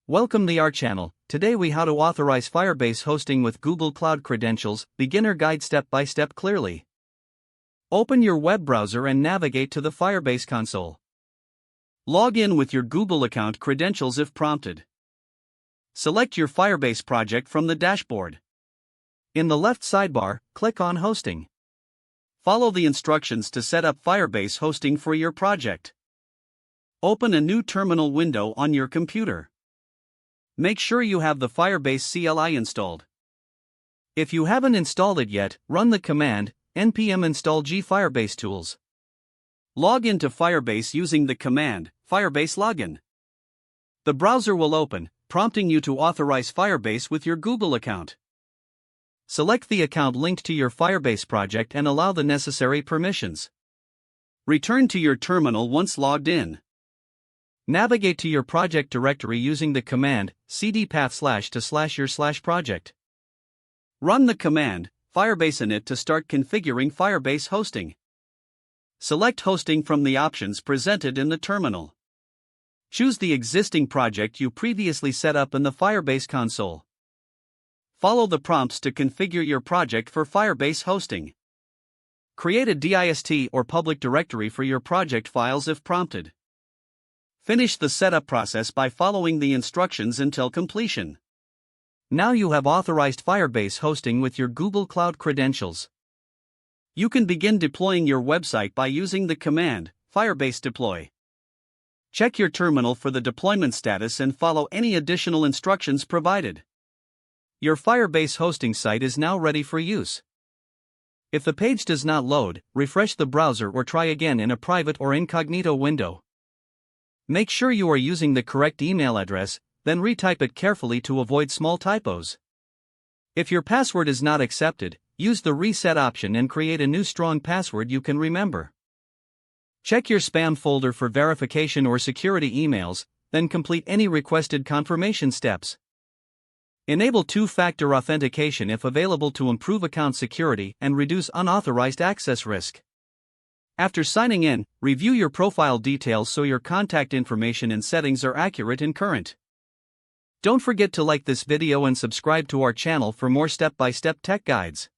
Welcome to our channel. Today we how to authorize Firebase hosting with Google Cloud credentials, beginner guide step by step clearly. Open your web browser and navigate to the Firebase console. Log in with your Google account credentials if prompted. Select your Firebase project from the dashboard. In the left sidebar, click on Hosting. Follow the instructions to set up Firebase hosting for your project. Open a new terminal window on your computer. Make sure you have the Firebase CLI installed. If you haven't installed it yet, run the command npm install g firebase tools. Log into Firebase using the command Firebase login. The browser will open, prompting you to authorize Firebase with your Google account. Select the account linked to your Firebase project and allow the necessary permissions. Return to your terminal once logged in. Navigate to your project directory using the command cd path/to/your/project. Run the command Firebase init to start configuring Firebase hosting. Select hosting from the options presented in the terminal. Choose the existing project you previously set up in the Firebase console. Follow the prompts to configure your project for Firebase hosting. Create a dist or public directory for your project files if prompted. Finish the setup process by following the instructions until completion. Now you have authorized Firebase hosting with your Google Cloud credentials. You can begin deploying your website by using the command Firebase deploy. Check your terminal for the deployment status and follow any additional instructions provided. Your Firebase hosting site is now ready for use. If the page does not load, refresh the browser or try again in a private or incognito window. Make sure you are using the correct email address, then retype it carefully to avoid small typos. If your password is not accepted, use the reset option and create a new strong password you can remember. Check your spam folder for verification or security emails, then complete any requested confirmation steps. Enable two-factor authentication if available to improve account security and reduce unauthorized access risk. After signing in, review your profile details so your contact information and settings are accurate and current. Don't forget to like this video and subscribe to our channel for more step-by-step tech guides.